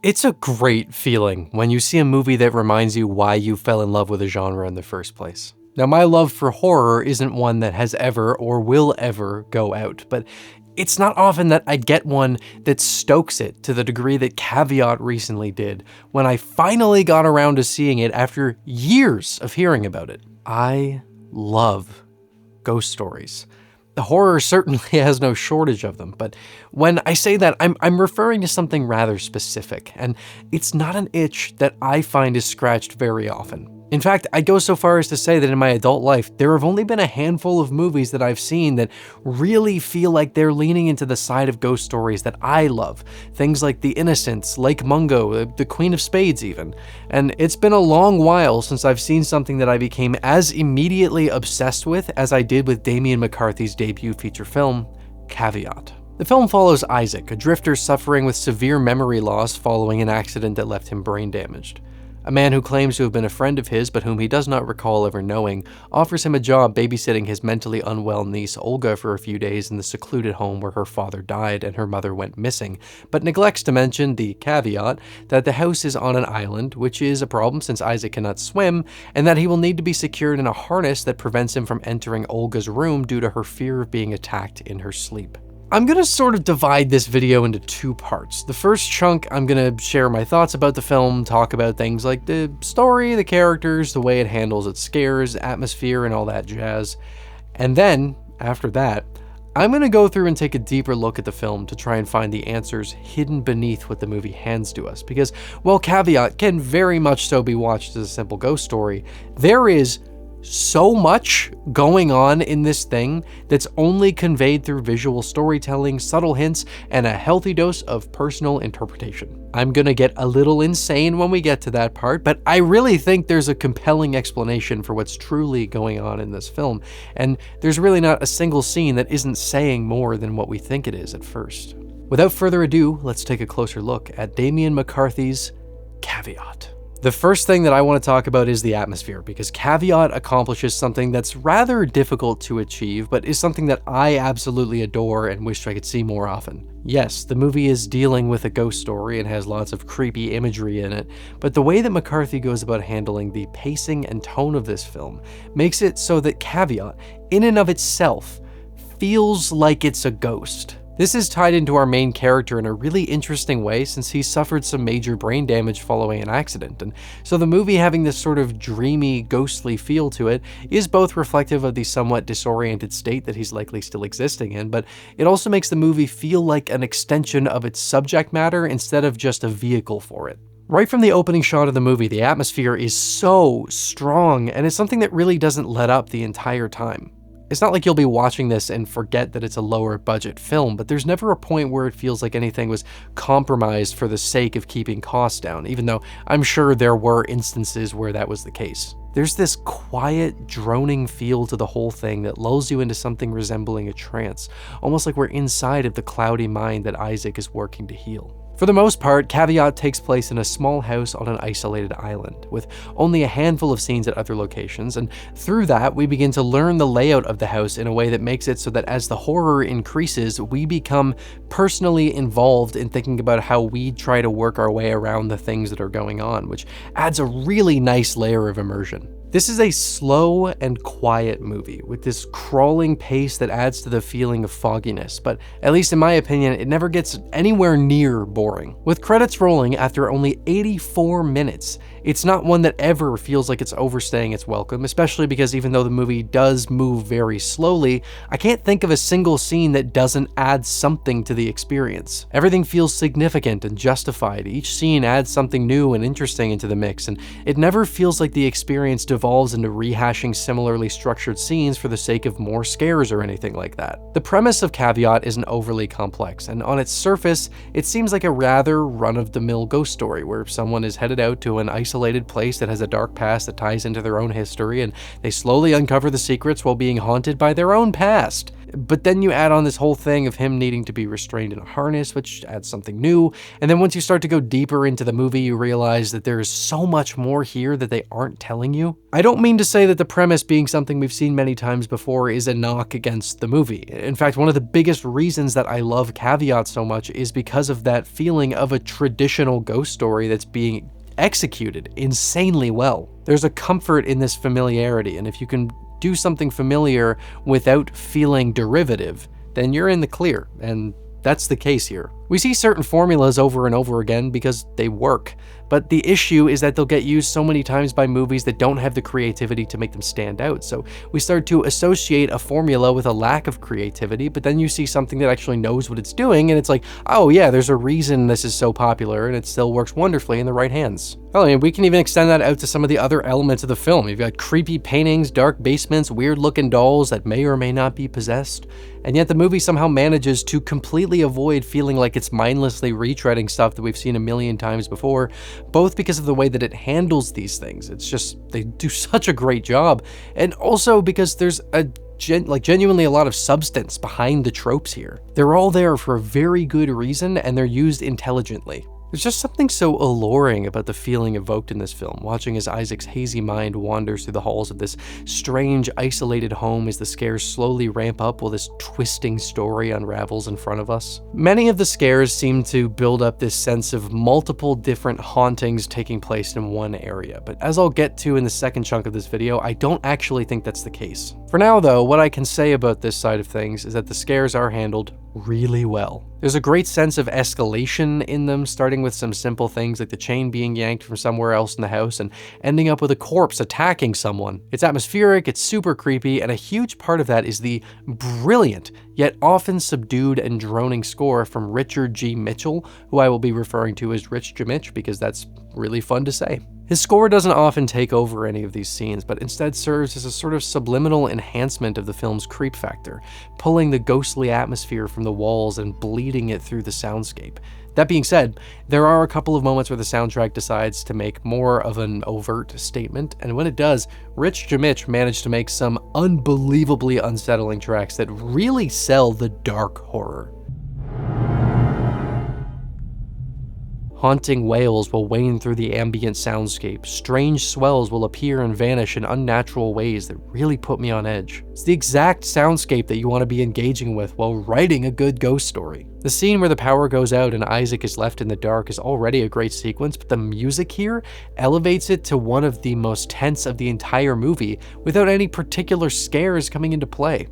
It's a great feeling when you see a movie that reminds you why you fell in love with a genre in the first place. Now, my love for horror isn't one that has ever or will ever go out, but it's not often that I get one that stokes it to the degree that Caveat recently did when I finally got around to seeing it after years of hearing about it. I love ghost stories. The horror certainly has no shortage of them, but when I say that, I'm referring to something rather specific, and it's not an itch that I find is scratched very often. In fact, I'd go so far as to say that in my adult life, there have only been a handful of movies that I've seen that really feel like they're leaning into the side of ghost stories that I love. Things like The Innocents, Lake Mungo, The Queen of Spades even. And it's been a long while since I've seen something that I became as immediately obsessed with as I did with Damian McCarthy's debut feature film, Caveat. The film follows Isaac, a drifter suffering with severe memory loss following an accident that left him brain damaged. A man who claims to have been a friend of his, but whom he does not recall ever knowing, offers him a job babysitting his mentally unwell niece Olga for a few days in the secluded home where her father died and her mother went missing, but neglects to mention the caveat that the house is on an island, which is a problem since Isaac cannot swim, and that he will need to be secured in a harness that prevents him from entering Olga's room due to her fear of being attacked in her sleep. I'm gonna sort of divide this video into two parts. The first chunk, I'm gonna share my thoughts about the film, talk about things like the story, the characters, the way it handles its scares, atmosphere, and all that jazz. And then, after that, I'm gonna go through and take a deeper look at the film to try and find the answers hidden beneath what the movie hands to us. Because while Caveat can very much so be watched as a simple ghost story, there is so much going on in this thing that's only conveyed through visual storytelling, subtle hints, and a healthy dose of personal interpretation. I'm gonna get a little insane when we get to that part, but I really think there's a compelling explanation for what's truly going on in this film, and there's really not a single scene that isn't saying more than what we think it is at first. Without further ado, let's take a closer look at Damian McCarthy's Caveat. The first thing that I want to talk about is the atmosphere, because Caveat accomplishes something that's rather difficult to achieve, but is something that I absolutely adore and wish I could see more often. Yes, the movie is dealing with a ghost story and has lots of creepy imagery in it, but the way that McCarthy goes about handling the pacing and tone of this film makes it so that Caveat, in and of itself, feels like it's a ghost. This is tied into our main character in a really interesting way since he suffered some major brain damage following an accident, and so the movie having this sort of dreamy, ghostly feel to it is both reflective of the somewhat disoriented state that he's likely still existing in, but it also makes the movie feel like an extension of its subject matter instead of just a vehicle for it. Right from the opening shot of the movie, the atmosphere is so strong, and it's something that really doesn't let up the entire time. It's not like you'll be watching this and forget that it's a lower budget film, but there's never a point where it feels like anything was compromised for the sake of keeping costs down, even though I'm sure there were instances where that was the case. There's this quiet, droning feel to the whole thing that lulls you into something resembling a trance, almost like we're inside of the cloudy mind that Isaac is working to heal. For the most part, Caveat takes place in a small house on an isolated island, with only a handful of scenes at other locations, and through that, we begin to learn the layout of the house in a way that makes it so that as the horror increases, we become personally involved in thinking about how we try to work our way around the things that are going on, which adds a really nice layer of immersion. This is a slow and quiet movie with this crawling pace that adds to the feeling of fogginess, but at least in my opinion, it never gets anywhere near boring. With credits rolling after only 84 minutes, it's not one that ever feels like it's overstaying its welcome, especially because even though the movie does move very slowly, I can't think of a single scene that doesn't add something to the experience. Everything feels significant and justified. Each scene adds something new and interesting into the mix, and it never feels like the experience devolves into rehashing similarly structured scenes for the sake of more scares or anything like that. The premise of Caveat isn't overly complex, and on its surface, it seems like a rather run-of-the-mill ghost story where someone is headed out to an isolated place that has a dark past that ties into their own history, and they slowly uncover the secrets while being haunted by their own past. But then you add on this whole thing of him needing to be restrained in a harness, which adds something new. And then once you start to go deeper into the movie, you realize that there is so much more here that they aren't telling you. I don't mean to say that the premise being something we've seen many times before is a knock against the movie. In fact, one of the biggest reasons that I love Caveat so much is because of that feeling of a traditional ghost story that's being executed insanely well. There's a comfort in this familiarity, and if you can do something familiar without feeling derivative, then you're in the clear, and that's the case here. We see certain formulas over and over again because they work, but the issue is that they'll get used so many times by movies that don't have the creativity to make them stand out. So we start to associate a formula with a lack of creativity, but then you see something that actually knows what it's doing, and it's like, oh yeah, there's a reason this is so popular, and it still works wonderfully in the right hands. Well, I mean, we can even extend that out to some of the other elements of the film. You've got creepy paintings, dark basements, weird-looking dolls that may or may not be possessed, and yet the movie somehow manages to completely avoid feeling like it's mindlessly retreading stuff that we've seen a million times before, both because of the way that it handles these things. It's just, they do such a great job, and also because there's genuinely a lot of substance behind the tropes here. They're all there for a very good reason, and they're used intelligently. There's just something so alluring about the feeling evoked in this film, watching as Isaac's hazy mind wanders through the halls of this strange, isolated home as the scares slowly ramp up while this twisting story unravels in front of us. Many of the scares seem to build up this sense of multiple different hauntings taking place in one area, but as I'll get to in the second chunk of this video, I don't actually think that's the case. For now though, what I can say about this side of things is that the scares are handled really well. There's a great sense of escalation in them, starting with some simple things like the chain being yanked from somewhere else in the house and ending up with a corpse attacking someone. It's atmospheric, it's super creepy, and a huge part of that is the brilliant, yet often subdued and droning score from Richard G. Mitchell, who I will be referring to as Rich Jamich because that's really fun to say. His score doesn't often take over any of these scenes, but instead serves as a sort of subliminal enhancement of the film's creep factor, pulling the ghostly atmosphere from the walls and bleeding it through the soundscape. That being said, there are a couple of moments where the soundtrack decides to make more of an overt statement, and when it does, Rich Jamich managed to make some unbelievably unsettling tracks that really sell the dark horror. Haunting wails will wane through the ambient soundscape. Strange swells will appear and vanish in unnatural ways that really put me on edge. It's the exact soundscape that you want to be engaging with while writing a good ghost story. The scene where the power goes out and Isaac is left in the dark is already a great sequence, but the music here elevates it to one of the most tense of the entire movie without any particular scares coming into play.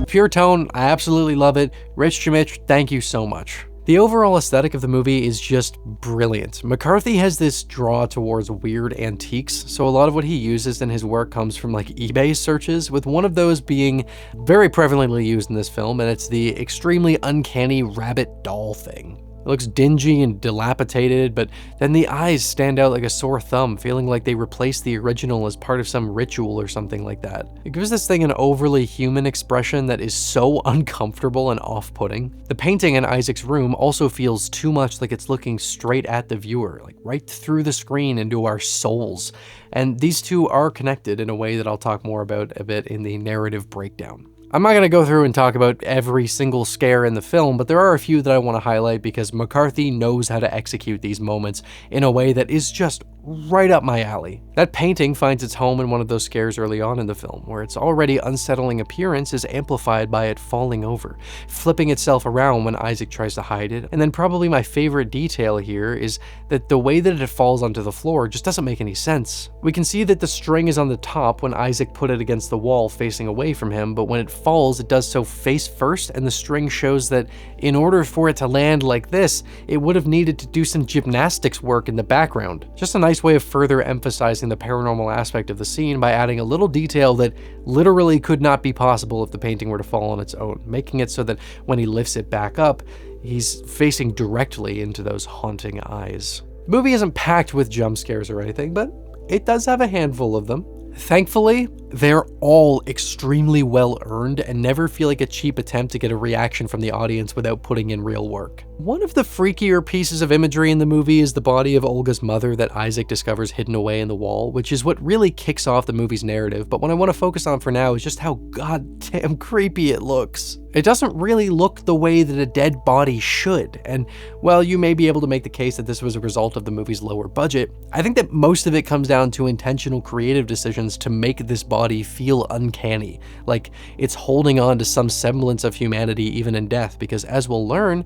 Pure tone, I absolutely love it. Rich Jamich, thank you so much. The overall aesthetic of the movie is just brilliant. McCarthy has this draw towards weird antiques, so a lot of what he uses in his work comes from like eBay searches, with one of those being very prevalently used in this film, and it's the extremely uncanny rabbit doll thing. It looks dingy and dilapidated, but then the eyes stand out like a sore thumb, feeling like they replaced the original as part of some ritual or something like that. It gives this thing an overly human expression that is so uncomfortable and off-putting. The painting in Isaac's room also feels too much like it's looking straight at the viewer, like right through the screen into our souls. And these two are connected in a way that I'll talk more about a bit in the narrative breakdown. I'm not going to go through and talk about every single scare in the film, but there are a few that I want to highlight because McCarthy knows how to execute these moments in a way that is just right up my alley. That painting finds its home in one of those scares early on in the film, where its already unsettling appearance is amplified by it falling over, flipping itself around when Isaac tries to hide it. And then probably my favorite detail here is that the way that it falls onto the floor just doesn't make any sense. We can see that the string is on the top when Isaac put it against the wall facing away from him, but when it falls, it does so face first, and the string shows that in order for it to land like this, it would have needed to do some gymnastics work in the background. Just a nice way of further emphasizing the paranormal aspect of the scene by adding a little detail that literally could not be possible if the painting were to fall on its own, making it so that when he lifts it back up, he's facing directly into those haunting eyes. The movie isn't packed with jump scares or anything, but it does have a handful of them. Thankfully, they're all extremely well earned and never feel like a cheap attempt to get a reaction from the audience without putting in real work. One of the freakier pieces of imagery in the movie is the body of Olga's mother that Isaac discovers hidden away in the wall, which is what really kicks off the movie's narrative, but what I want to focus on for now is just how goddamn creepy it looks. It doesn't really look the way that a dead body should, and while you may be able to make the case that this was a result of the movie's lower budget, I think that most of it comes down to intentional creative decisions to make this body feel uncanny, like it's holding on to some semblance of humanity even in death, because as we'll learn,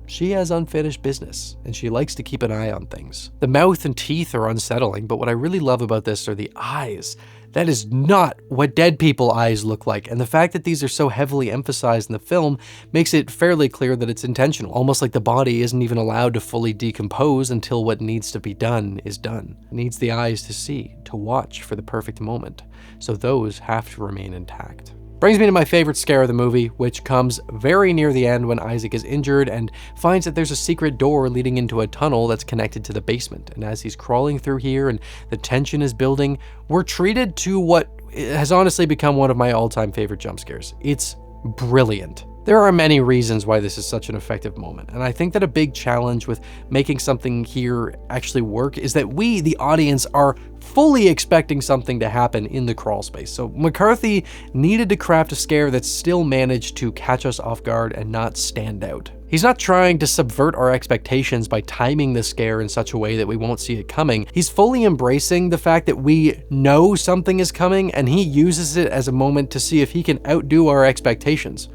she has unfinished business, and she likes to keep an eye on things. The mouth and teeth are unsettling, but what I really love about this are the eyes. That is not what dead people eyes look like, and the fact that these are so heavily emphasized in the film makes it fairly clear that it's intentional, almost like the body isn't even allowed to fully decompose until what needs to be done is done. It needs the eyes to see, to watch for the perfect moment, so those have to remain intact. Brings me to my favorite scare of the movie, which comes very near the end when Isaac is injured and finds that there's a secret door leading into a tunnel that's connected to the basement. And as he's crawling through here and the tension is building, we're treated to what has honestly become one of my all-time favorite jump scares. It's brilliant. There are many reasons why this is such an effective moment, and I think that a big challenge with making something here actually work is that we, the audience, are fully expecting something to happen in the crawl space. So McCarthy needed to craft a scare that still managed to catch us off guard and not stand out. He's not trying to subvert our expectations by timing the scare in such a way that we won't see it coming. He's fully embracing the fact that we know something is coming, and he uses it as a moment to see if he can outdo our expectations.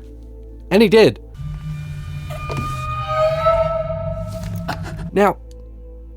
And he did. Now,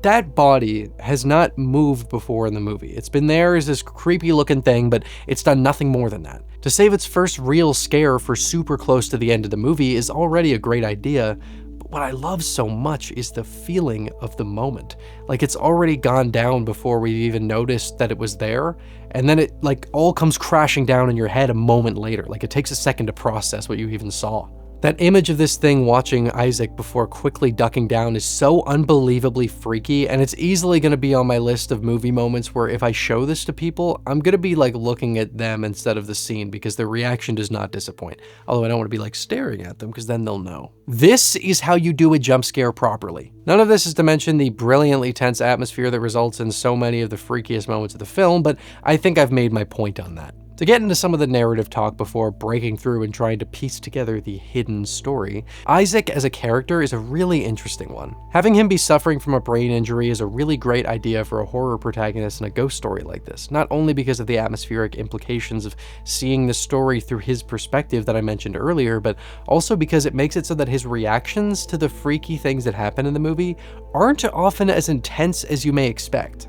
that body has not moved before in the movie. It's been there as this creepy looking thing, but it's done nothing more than that. To save its first real scare for super close to the end of the movie is already a great idea, but what I love so much is the feeling of the moment. Like it's already gone down before we even noticed that it was there, and then it like all comes crashing down in your head a moment later. Like it takes a second to process what you even saw. That image of this thing watching Isaac before quickly ducking down is so unbelievably freaky, and it's easily going to be on my list of movie moments where if I show this to people, I'm going to be like looking at them instead of the scene because their reaction does not disappoint. Although I don't want to be like staring at them because then they'll know. This is how you do a jump scare properly. None of this is to mention the brilliantly tense atmosphere that results in so many of the freakiest moments of the film, but I think I've made my point on that. To get into some of the narrative talk before breaking through and trying to piece together the hidden story, Isaac as a character is a really interesting one. Having him be suffering from a brain injury is a really great idea for a horror protagonist in a ghost story like this, not only because of the atmospheric implications of seeing the story through his perspective that I mentioned earlier, but also because it makes it so that his reactions to the freaky things that happen in the movie aren't often as intense as you may expect.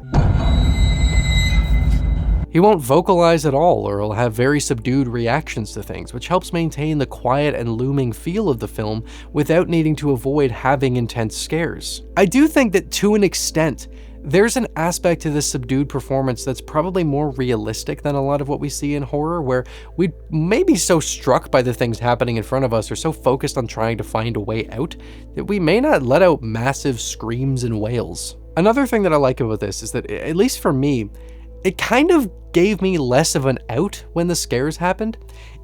He won't vocalize at all, or he'll have very subdued reactions to things, which helps maintain the quiet and looming feel of the film without needing to avoid having intense scares. I do think that to an extent, there's an aspect to this subdued performance that's probably more realistic than a lot of what we see in horror, where we may be so struck by the things happening in front of us or so focused on trying to find a way out that we may not let out massive screams and wails. Another thing that I like about this is that, at least for me, it kind of gave me less of an out when the scares happened.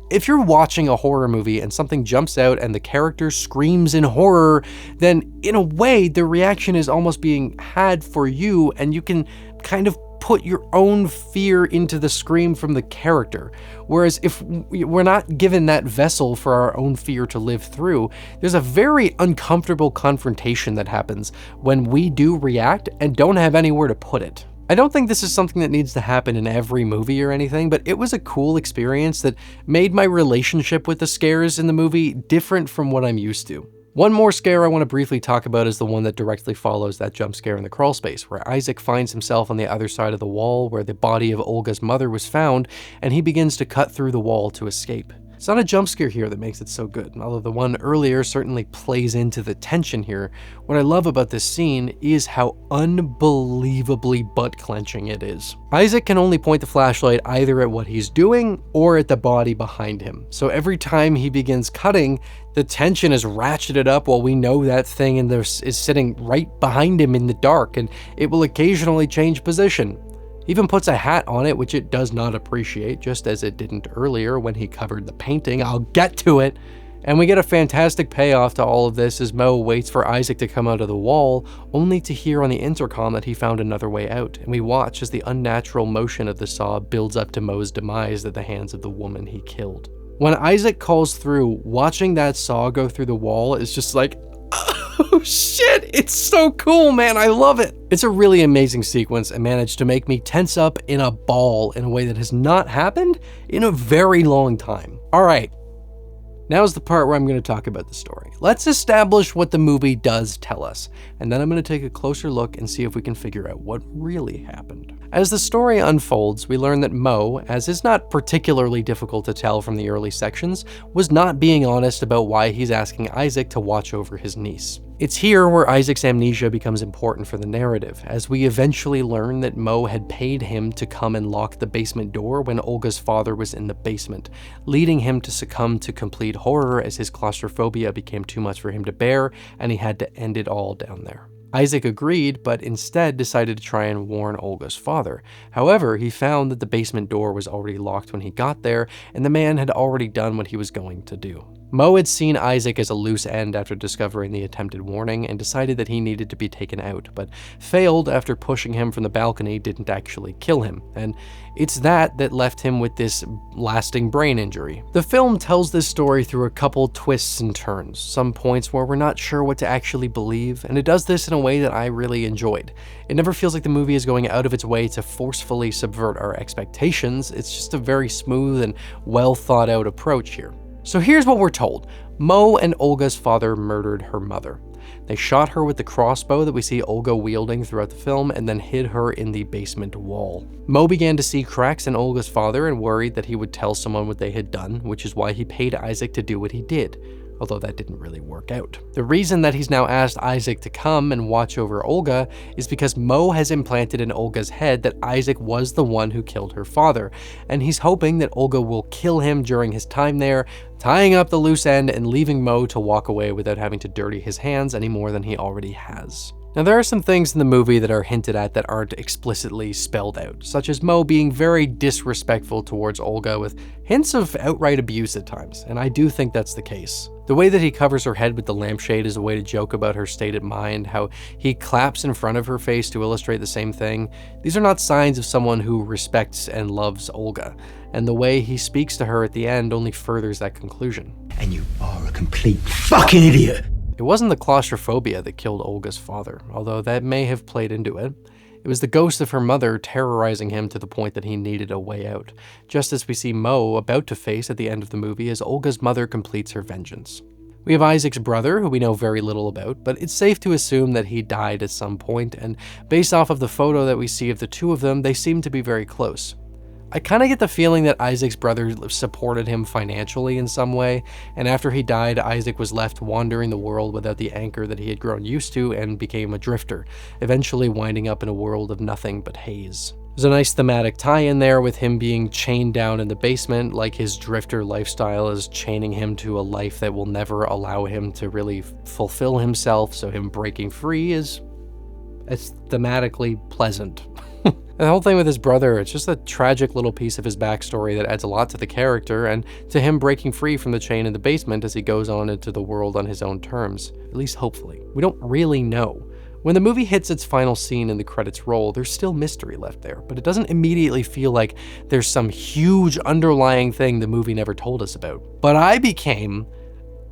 If you're watching a horror movie and something jumps out and the character screams in horror, then in a way, the reaction is almost being had for you, and you can kind of put your own fear into the scream from the character. Whereas if we're not given that vessel for our own fear to live through, there's a very uncomfortable confrontation that happens when we do react and don't have anywhere to put it. I don't think this is something that needs to happen in every movie or anything, but it was a cool experience that made my relationship with the scares in the movie different from what I'm used to. One more scare I want to briefly talk about is the one that directly follows that jump scare in the crawl space, where Isaac finds himself on the other side of the wall where the body of Olga's mother was found, and he begins to cut through the wall to escape. It's not a jump scare here that makes it so good, although the one earlier certainly plays into the tension here. What I love about this scene is how unbelievably butt-clenching it is. Isaac can only point the flashlight either at what he's doing or at the body behind him. So every time he begins cutting, the tension is ratcheted up while we know that thing is sitting right behind him in the dark, and it will occasionally change position. He even puts a hat on it, which it does not appreciate, just as it didn't earlier when he covered the painting. I'll get to it. And we get a fantastic payoff to all of this as Mo waits for Isaac to come out of the wall, only to hear on the intercom that he found another way out, and we watch as the unnatural motion of the saw builds up to Mo's demise at the hands of the woman he killed. When Isaac calls through, watching that saw go through the wall is just like, oh shit, it's so cool, man, I love it. It's a really amazing sequence and managed to make me tense up in a ball in a way that has not happened in a very long time. All right. Now's the part where I'm going to talk about the story. Let's establish what the movie does tell us, and then I'm going to take a closer look and see if we can figure out what really happened. As the story unfolds, we learn that Mo, as is not particularly difficult to tell from the early sections, was not being honest about why he's asking Isaac to watch over his niece. It's here where Isaac's amnesia becomes important for the narrative, as we eventually learn that Mo had paid him to come and lock the basement door when Olga's father was in the basement, leading him to succumb to complete horror as his claustrophobia became too much for him to bear, and he had to end it all down there. Isaac agreed, but instead decided to try and warn Olga's father. However, he found that the basement door was already locked when he got there, and the man had already done what he was going to do. Mo had seen Isaac as a loose end after discovering the attempted warning and decided that he needed to be taken out, but failed after pushing him from the balcony didn't actually kill him, and it's that left him with this lasting brain injury. The film tells this story through a couple twists and turns, some points where we're not sure what to actually believe, and it does this in a way that I really enjoyed. It never feels like the movie is going out of its way to forcefully subvert our expectations, it's just a very smooth and well thought out approach here. So here's what we're told. Mo and Olga's father murdered her mother. They shot her with the crossbow that we see Olga wielding throughout the film and then hid her in the basement wall. Mo began to see cracks in Olga's father and worried that he would tell someone what they had done, which is why he paid Isaac to do what he did, although that didn't really work out. The reason that he's now asked Isaac to come and watch over Olga is because Mo has implanted in Olga's head that Isaac was the one who killed her father, and he's hoping that Olga will kill him during his time there, tying up the loose end and leaving Mo to walk away without having to dirty his hands any more than he already has. Now, there are some things in the movie that are hinted at that aren't explicitly spelled out, such as Mo being very disrespectful towards Olga with hints of outright abuse at times, and I do think that's the case. The way that he covers her head with the lampshade is a way to joke about her state of mind, how he claps in front of her face to illustrate the same thing. These are not signs of someone who respects and loves Olga, and the way he speaks to her at the end only furthers that conclusion. And you are a complete fucking idiot! It wasn't the claustrophobia that killed Olga's father, although that may have played into it. It was the ghost of her mother terrorizing him to the point that he needed a way out, just as we see Mo about to face at the end of the movie as Olga's mother completes her vengeance. We have Isaac's brother, who we know very little about, but it's safe to assume that he died at some point, and based off of the photo that we see of the two of them, they seem to be very close. I kind of get the feeling that Isaac's brother supported him financially in some way, and after he died, Isaac was left wandering the world without the anchor that he had grown used to and became a drifter, eventually winding up in a world of nothing but haze. There's a nice thematic tie-in there with him being chained down in the basement, like his drifter lifestyle is chaining him to a life that will never allow him to really fulfill himself, so him breaking free is thematically pleasant. The whole thing with his brother, it's just a tragic little piece of his backstory that adds a lot to the character and to him breaking free from the chain in the basement as he goes on into the world on his own terms, at least hopefully. We don't really know. When the movie hits its final scene and the credits roll, there's still mystery left there, but it doesn't immediately feel like there's some huge underlying thing the movie never told us about. But I became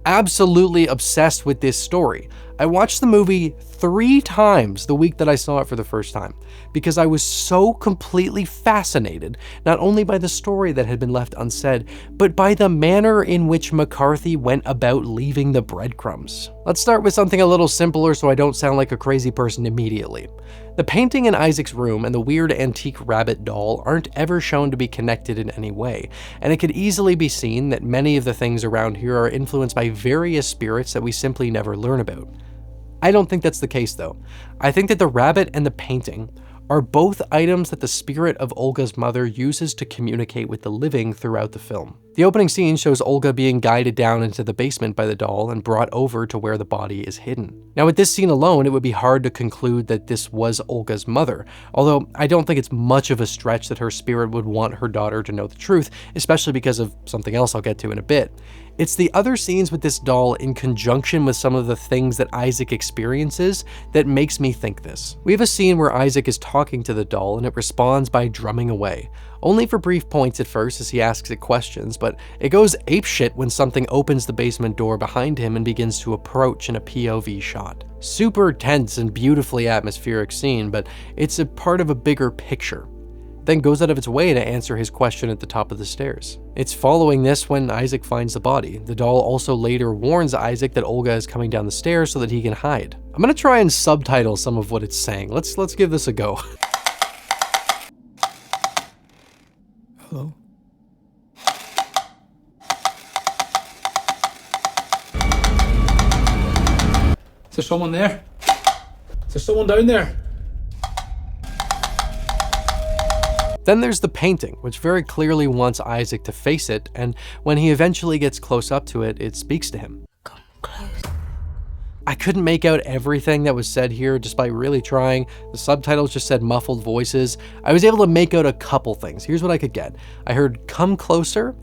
absolutely obsessed with this story. I watched the movie 3 times the week that I saw it for the first time because I was so completely fascinated, not only by the story that had been left unsaid, but by the manner in which McCarthy went about leaving the breadcrumbs. Let's start with something a little simpler so I don't sound like a crazy person immediately. The painting in Isaac's room and the weird antique rabbit doll aren't ever shown to be connected in any way, and it could easily be seen that many of the things around here are influenced by various spirits that we simply never learn about. I don't think that's the case though. I think that the rabbit and the painting are both items that the spirit of Olga's mother uses to communicate with the living throughout the film. The opening scene shows Olga being guided down into the basement by the doll and brought over to where the body is hidden. Now with this scene alone, it would be hard to conclude that this was Olga's mother, although I don't think it's much of a stretch that her spirit would want her daughter to know the truth, especially because of something else I'll get to in a bit. It's the other scenes with this doll in conjunction with some of the things that Isaac experiences that makes me think this. We have a scene where Isaac is talking to the doll and it responds by drumming away. Only for brief points at first as he asks it questions, but it goes apeshit when something opens the basement door behind him and begins to approach in a POV shot. Super tense and beautifully atmospheric scene, but it's a part of a bigger picture. Then goes out of its way to answer his question at the top of the stairs. It's following this when Isaac finds the body. The doll also later warns Isaac that Olga is coming down the stairs so that he can hide. I'm gonna try and subtitle some of what it's saying. Let's give this a go. Hello? Is there someone there? Is there someone down there? Then there's the painting, which very clearly wants Isaac to face it, and when he eventually gets close up to it, it speaks to him. Come close. I couldn't make out everything that was said here despite really trying. The subtitles just said muffled voices. I was able to make out a couple things. Here's what I could get. I heard "come closer,"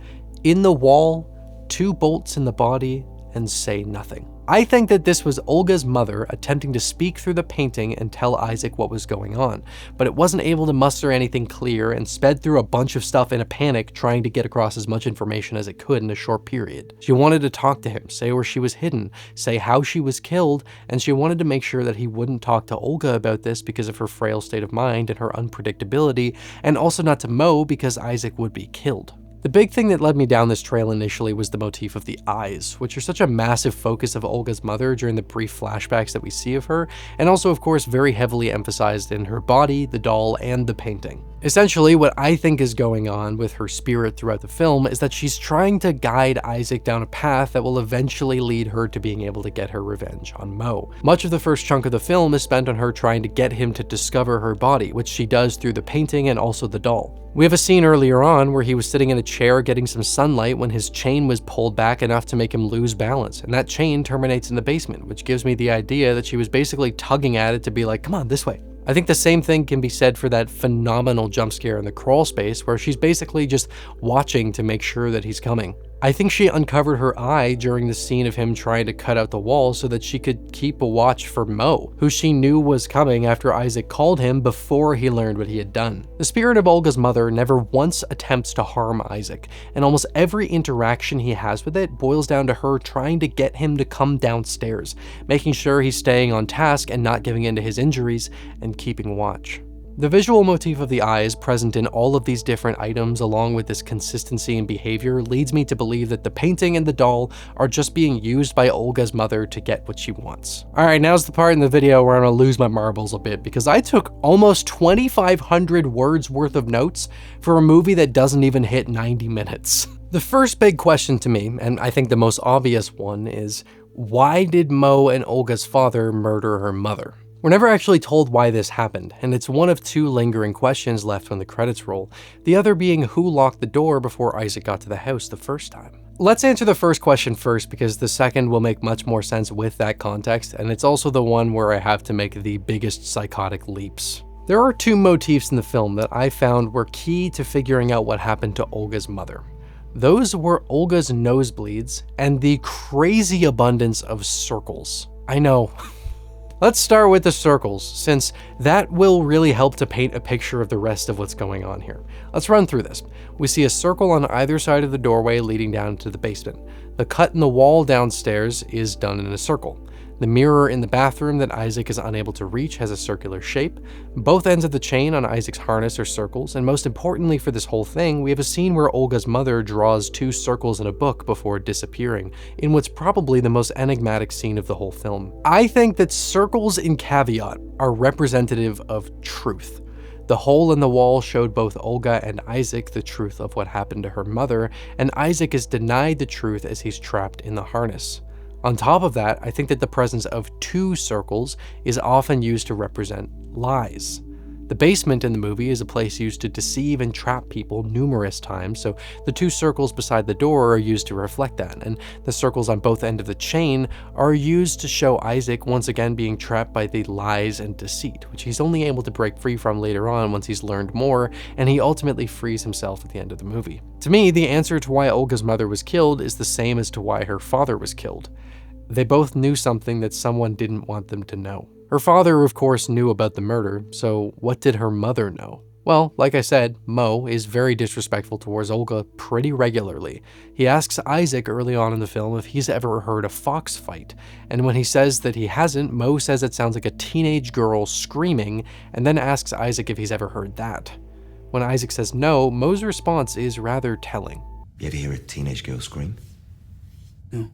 "in the wall," "2 bolts in the body," and "say nothing." I think that this was Olga's mother attempting to speak through the painting and tell Isaac what was going on, but it wasn't able to muster anything clear and sped through a bunch of stuff in a panic trying to get across as much information as it could in a short period. She wanted to talk to him, say where she was hidden, say how she was killed, and she wanted to make sure that he wouldn't talk to Olga about this because of her frail state of mind and her unpredictability, and also not to Mo because Isaac would be killed. The big thing that led me down this trail initially was the motif of the eyes, which are such a massive focus of Olga's mother during the brief flashbacks that we see of her, and also of course very heavily emphasized in her body, the doll, and the painting. Essentially, what I think is going on with her spirit throughout the film is that she's trying to guide Isaac down a path that will eventually lead her to being able to get her revenge on Mo. Much of the first chunk of the film is spent on her trying to get him to discover her body, which she does through the painting and also the doll. We have a scene earlier on where he was sitting in a chair getting some sunlight when his chain was pulled back enough to make him lose balance, and that chain terminates in the basement, which gives me the idea that she was basically tugging at it to be like, come on, this way. I think the same thing can be said for that phenomenal jump scare in the crawl space where she's basically just watching to make sure that he's coming. I think she uncovered her eye during the scene of him trying to cut out the wall so that she could keep a watch for Mo, who she knew was coming after Isaac called him before he learned what he had done. The spirit of Olga's mother never once attempts to harm Isaac, and almost every interaction he has with it boils down to her trying to get him to come downstairs, making sure he's staying on task and not giving in to his injuries, and keeping watch. The visual motif of the eyes present in all of these different items along with this consistency in behavior leads me to believe that the painting and the doll are just being used by Olga's mother to get what she wants. Alright, now's the part in the video where I'm gonna lose my marbles a bit because I took almost 2,500 words worth of notes for a movie that doesn't even hit 90 minutes. The first big question to me, and I think the most obvious one, is why did Mo and Olga's father murder her mother? We're never actually told why this happened, and it's one of 2 lingering questions left when the credits roll, the other being who locked the door before Isaac got to the house the first time. Let's answer the first question first because the second will make much more sense with that context, and it's also the one where I have to make the biggest psychotic leaps. There are 2 motifs in the film that I found were key to figuring out what happened to Olga's mother. Those were Olga's nosebleeds and the crazy abundance of circles. I know. Let's start with the circles, since that will really help to paint a picture of the rest of what's going on here. Let's run through this. We see a circle on either side of the doorway leading down to the basement. The cut in the wall downstairs is done in a circle. The mirror in the bathroom that Isaac is unable to reach has a circular shape. Both ends of the chain on Isaac's harness are circles, and most importantly for this whole thing, we have a scene where Olga's mother draws 2 circles in a book before disappearing, in what's probably the most enigmatic scene of the whole film. I think that circles in caveat are representative of truth. The hole in the wall showed both Olga and Isaac the truth of what happened to her mother, and Isaac is denied the truth as he's trapped in the harness. On top of that, I think that the presence of 2 circles is often used to represent lies. The basement in the movie is a place used to deceive and trap people numerous times, so the 2 circles beside the door are used to reflect that, and the circles on both ends of the chain are used to show Isaac once again being trapped by the lies and deceit, which he's only able to break free from later on once he's learned more, and he ultimately frees himself at the end of the movie. To me, the answer to why Olga's mother was killed is the same as to why her father was killed. They both knew something that someone didn't want them to know. Her father, of course, knew about the murder, so what did her mother know? Well, like I said, Mo is very disrespectful towards Olga pretty regularly. He asks Isaac early on in the film if he's ever heard a fox fight, and when he says that he hasn't, Mo says it sounds like a teenage girl screaming, and then asks Isaac if he's ever heard that. When Isaac says no, Mo's response is rather telling. You ever hear a teenage girl scream? No.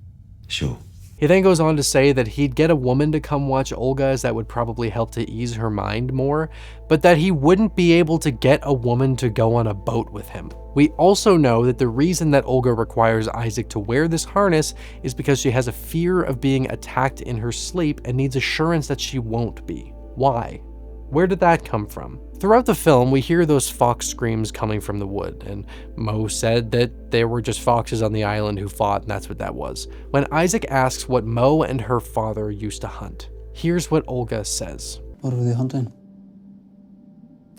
Sure. He then goes on to say that he'd get a woman to come watch Olga as that would probably help to ease her mind more, but that he wouldn't be able to get a woman to go on a boat with him. We also know that the reason that Olga requires Isaac to wear this harness is because she has a fear of being attacked in her sleep and needs assurance that she won't be. Why? Where did that come from? Throughout the film, we hear those fox screams coming from the wood, and Mo said that there were just foxes on the island who fought, and that's what that was. When Isaac asks what Mo and her father used to hunt, here's what Olga says. What were they hunting?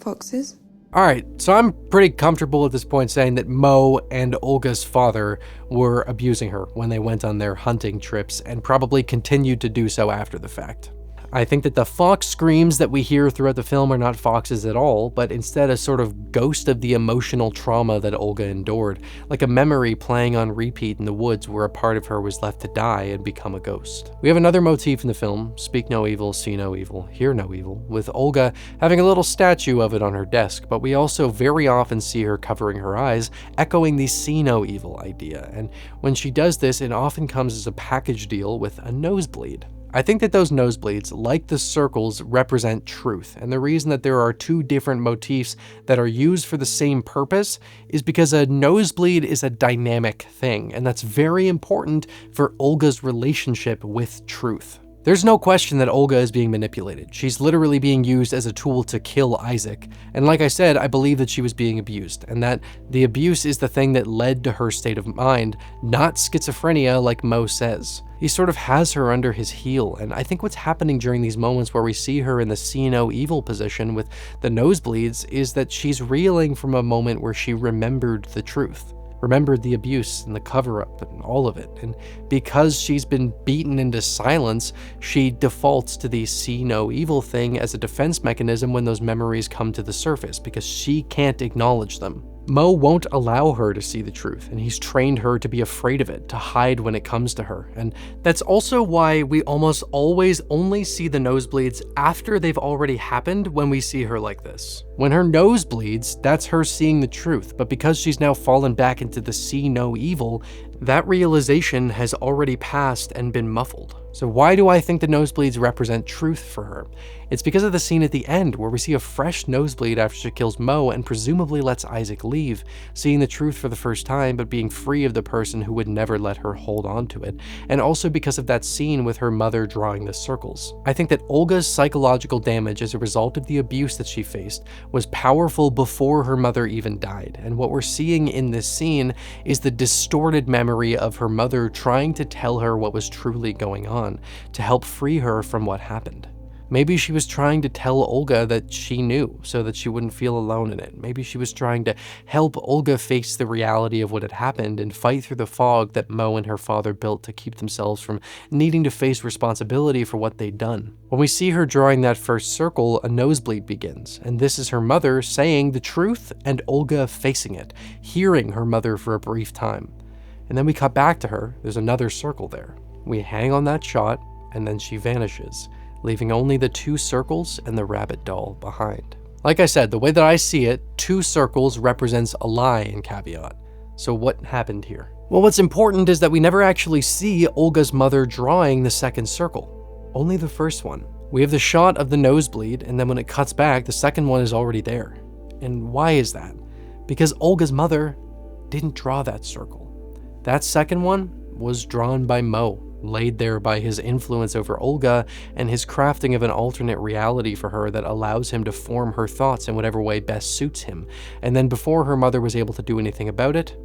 Foxes? Alright, so I'm pretty comfortable at this point saying that Mo and Olga's father were abusing her when they went on their hunting trips, and probably continued to do so after the fact. I think that the fox screams that we hear throughout the film are not foxes at all, but instead a sort of ghost of the emotional trauma that Olga endured, like a memory playing on repeat in the woods where a part of her was left to die and become a ghost. We have another motif in the film, speak no evil, see no evil, hear no evil, with Olga having a little statue of it on her desk, but we also very often see her covering her eyes, echoing the see no evil idea, and when she does this, it often comes as a package deal with a nosebleed. I think that those nosebleeds, like the circles, represent truth, and the reason that there are 2 different motifs that are used for the same purpose is because a nosebleed is a dynamic thing, and that's very important for Olga's relationship with truth. There's no question that Olga is being manipulated. She's literally being used as a tool to kill Isaac. And like I said, I believe that she was being abused, and that the abuse is the thing that led to her state of mind, not schizophrenia like Mo says. He sort of has her under his heel, and I think what's happening during these moments where we see her in the see no evil position with the nosebleeds is that she's reeling from a moment where she remembered the truth. Remembered the abuse and the cover-up and all of it, and because she's been beaten into silence, she defaults to the see no evil thing as a defense mechanism when those memories come to the surface, because she can't acknowledge them. Mo won't allow her to see the truth, and he's trained her to be afraid of it, to hide when it comes to her, and that's also why we almost always only see the nosebleeds after they've already happened when we see her like this. When her nose bleeds, that's her seeing the truth, but because she's now fallen back into the see no evil, that realization has already passed and been muffled. So why do I think the nosebleeds represent truth for her? It's because of the scene at the end where we see a fresh nosebleed after she kills Mo and presumably lets Isaac leave, seeing the truth for the first time but being free of the person who would never let her hold on to it, and also because of that scene with her mother drawing the circles. I think that Olga's psychological damage as a result of the abuse that she faced was powerful before her mother even died, and what we're seeing in this scene is the distorted memory of her mother trying to tell her what was truly going on, to help free her from what happened. Maybe she was trying to tell Olga that she knew, so that she wouldn't feel alone in it. Maybe she was trying to help Olga face the reality of what had happened and fight through the fog that Mo and her father built to keep themselves from needing to face responsibility for what they'd done. When we see her drawing that first circle, a nosebleed begins, and this is her mother saying the truth and Olga facing it, hearing her mother for a brief time. And then we cut back to her, there's another circle there. We hang on that shot, and then she vanishes, leaving only the 2 circles and the rabbit doll behind. Like I said, the way that I see it, 2 circles represents a lie in Caveat. So what happened here? Well, what's important is that we never actually see Olga's mother drawing the second circle, only the first one. We have the shot of the nosebleed, and then when it cuts back, the second one is already there. And why is that? Because Olga's mother didn't draw that circle. That second one was drawn by Mo, laid there by his influence over Olga and his crafting of an alternate reality for her that allows him to form her thoughts in whatever way best suits him. And then before her mother was able to do anything about it,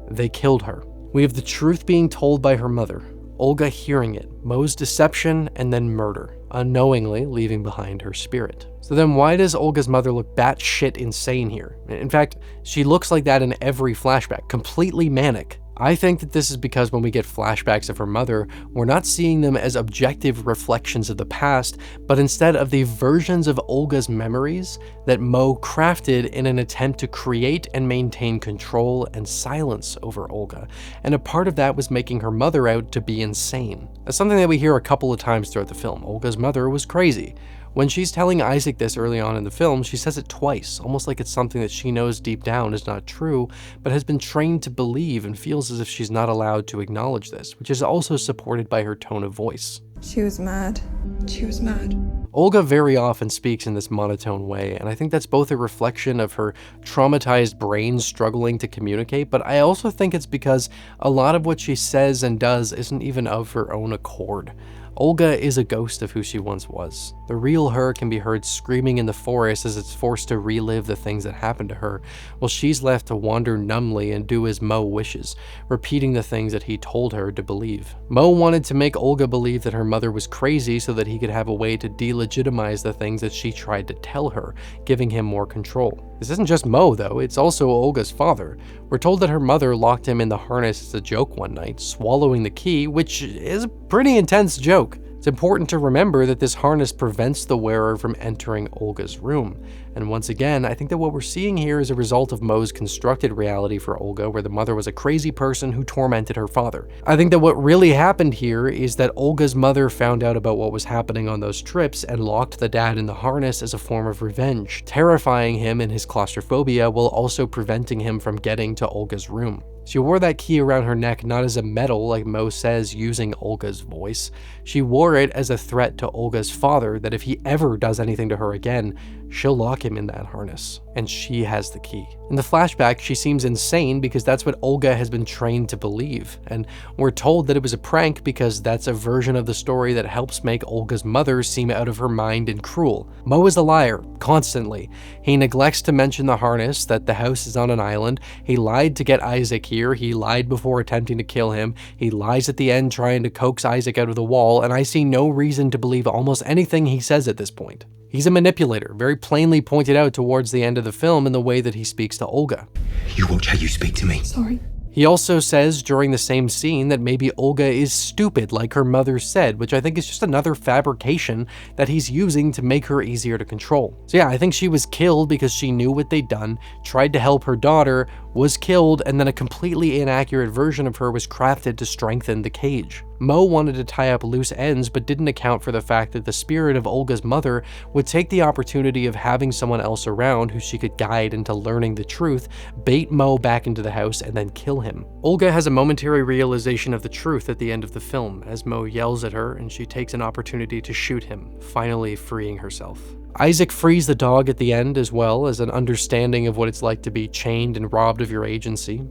they killed her. We have the truth being told by her mother, Olga hearing it, Mo's deception, and then murder, unknowingly leaving behind her spirit. So then why does Olga's mother look batshit insane here? In fact, she looks like that in every flashback, completely manic. I think that this is because when we get flashbacks of her mother, we're not seeing them as objective reflections of the past, but instead of the versions of Olga's memories that Mo crafted in an attempt to create and maintain control and silence over Olga. And a part of that was making her mother out to be insane. That's something that we hear a couple of times throughout the film. Olga's mother was crazy. When she's telling Isaac this early on in the film, she says it twice, almost like it's something that she knows deep down is not true, but has been trained to believe and feels as if she's not allowed to acknowledge this, which is also supported by her tone of voice. She was mad. She was mad. Olga very often speaks in this monotone way, and I think that's both a reflection of her traumatized brain struggling to communicate, but I also think it's because a lot of what she says and does isn't even of her own accord. Olga is a ghost of who she once was. The real her can be heard screaming in the forest as it's forced to relive the things that happened to her, while she's left to wander numbly and do as Mo wishes, repeating the things that he told her to believe. Mo wanted to make Olga believe that her mother was crazy so that he could have a way to delegitimize the things that she tried to tell her, giving him more control. This isn't just Mo though, it's also Olga's father. We're told that her mother locked him in the harness as a joke one night, swallowing the key, which is a pretty intense joke. It's important to remember that this harness prevents the wearer from entering Olga's room. And once again, I think that what we're seeing here is a result of Mo's constructed reality for Olga, where the mother was a crazy person who tormented her father. I think that what really happened here is that Olga's mother found out about what was happening on those trips and locked the dad in the harness as a form of revenge, terrifying him in his claustrophobia while also preventing him from getting to Olga's room. She wore that key around her neck not as a medal like Mo says using Olga's voice. She wore it as a threat to Olga's father that if he ever does anything to her again, she'll lock him in that harness. And she has the key. In the flashback, she seems insane because that's what Olga has been trained to believe. And we're told that it was a prank because that's a version of the story that helps make Olga's mother seem out of her mind and cruel. Mo is a liar, constantly. He neglects to mention the harness, that the house is on an island. He lied to get Isaac here. He lied before attempting to kill him. He lies at the end trying to coax Isaac out of the wall, and I see no reason to believe almost anything he says at this point. He's a manipulator, very plainly pointed out towards the end of the film in the way that he speaks to Olga. You watch how you speak to me. Sorry. He also says during the same scene that maybe Olga is stupid like her mother said, which I think is just another fabrication that he's using to make her easier to control. So yeah, I think she was killed because she knew what they'd done, tried to help her daughter, was killed, and then a completely inaccurate version of her was crafted to strengthen the cage. Mo wanted to tie up loose ends but didn't account for the fact that the spirit of Olga's mother would take the opportunity of having someone else around who she could guide into learning the truth, bait Mo back into the house, and then kill him. Olga has a momentary realization of the truth at the end of the film as Mo yells at her and she takes an opportunity to shoot him, finally freeing herself. Isaac frees the dog at the end as well as an understanding of what it's like to be chained and robbed of your agency.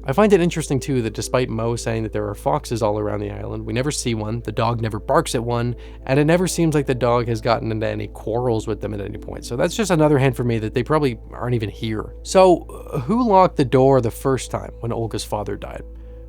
I find it interesting too that despite Mo saying that there are foxes all around the island, we never see one, the dog never barks at one, and it never seems like the dog has gotten into any quarrels with them at any point. So that's just another hint for me that they probably aren't even here. So who locked the door the first time when Olga's father died?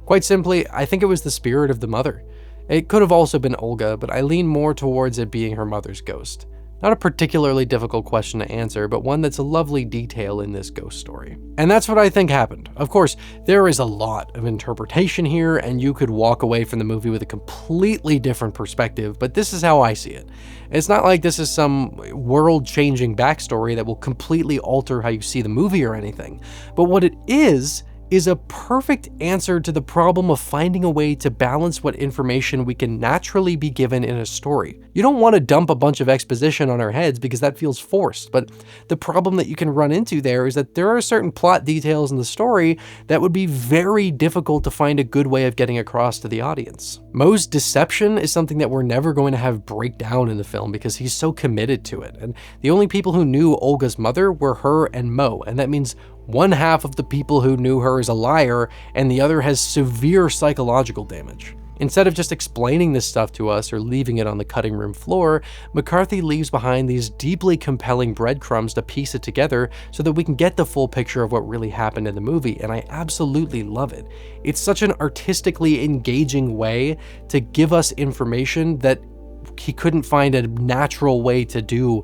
Quite simply, I think it was the spirit of the mother. It could have also been Olga, but I lean more towards it being her mother's ghost. Not a particularly difficult question to answer, but one that's a lovely detail in this ghost story. And that's what I think happened. Of course, there is a lot of interpretation here, and you could walk away from the movie with a completely different perspective, but this is how I see it. It's not like this is some world-changing backstory that will completely alter how you see the movie or anything, but what it is a perfect answer to the problem of finding a way to balance what information we can naturally be given in a story. You don't want to dump a bunch of exposition on our heads because that feels forced, but the problem that you can run into there is that there are certain plot details in the story that would be very difficult to find a good way of getting across to the audience. Mo's deception is something that we're never going to have break down in the film because he's so committed to it, and the only people who knew Olga's mother were her and Mo, and that means one half of the people who knew her is a liar, and the other has severe psychological damage. Instead of just explaining this stuff to us or leaving it on the cutting room floor, McCarthy leaves behind these deeply compelling breadcrumbs to piece it together so that we can get the full picture of what really happened in the movie, and I absolutely love it. It's such an artistically engaging way to give us information that he couldn't find a natural way to do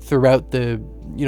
throughout the,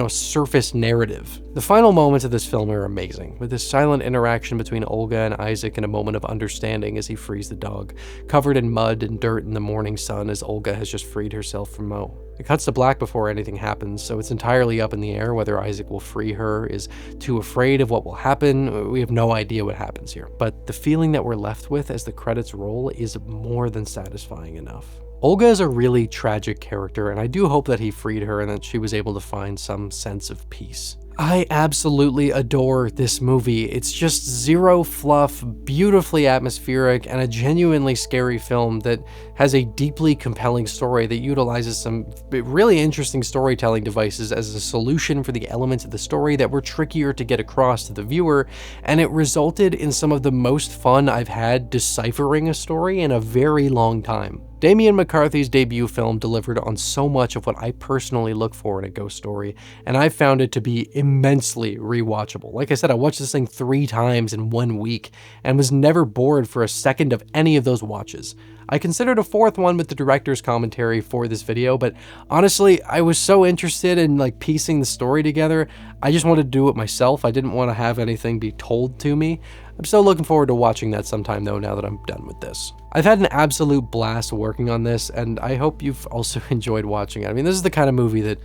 surface narrative. The final moments of this film are amazing, with this silent interaction between Olga and Isaac and a moment of understanding as he frees the dog, covered in mud and dirt in the morning sun as Olga has just freed herself from Mo. It cuts to black before anything happens, so it's entirely up in the air whether Isaac will free her, is too afraid of what will happen. We have no idea what happens here. But the feeling that we're left with as the credits roll is more than satisfying enough. Olga is a really tragic character, and I do hope that he freed her and that she was able to find some sense of peace. I absolutely adore this movie. It's just zero fluff, beautifully atmospheric, and a genuinely scary film that has a deeply compelling story that utilizes some really interesting storytelling devices as a solution for the elements of the story that were trickier to get across to the viewer, and it resulted in some of the most fun I've had deciphering a story in a very long time. Damian McCarthy's debut film delivered on so much of what I personally look for in a ghost story, and I found it to be immensely rewatchable. Like I said, I watched this thing 3 times in 1 week and was never bored for a second of any of those watches. I considered a 4th one with the director's commentary for this video, but honestly, I was so interested in piecing the story together, I just wanted to do it myself. I didn't want to have anything be told to me. I'm still looking forward to watching that sometime though, now that I'm done with this. I've had an absolute blast working on this, and I hope you've also enjoyed watching it. I mean, this is the kind of movie that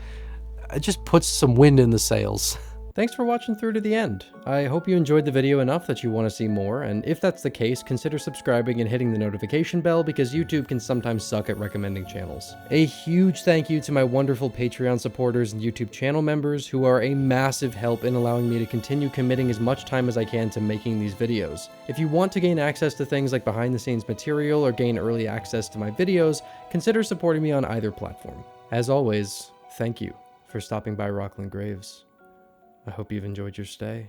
just puts some wind in the sails. Thanks for watching through to the end. I hope you enjoyed the video enough that you want to see more, and if that's the case, consider subscribing and hitting the notification bell because YouTube can sometimes suck at recommending channels. A huge thank you to my wonderful Patreon supporters and YouTube channel members who are a massive help in allowing me to continue committing as much time as I can to making these videos. If you want to gain access to things like behind the scenes material or gain early access to my videos, consider supporting me on either platform. As always, thank you for stopping by Rocklin Graves. I hope you've enjoyed your stay.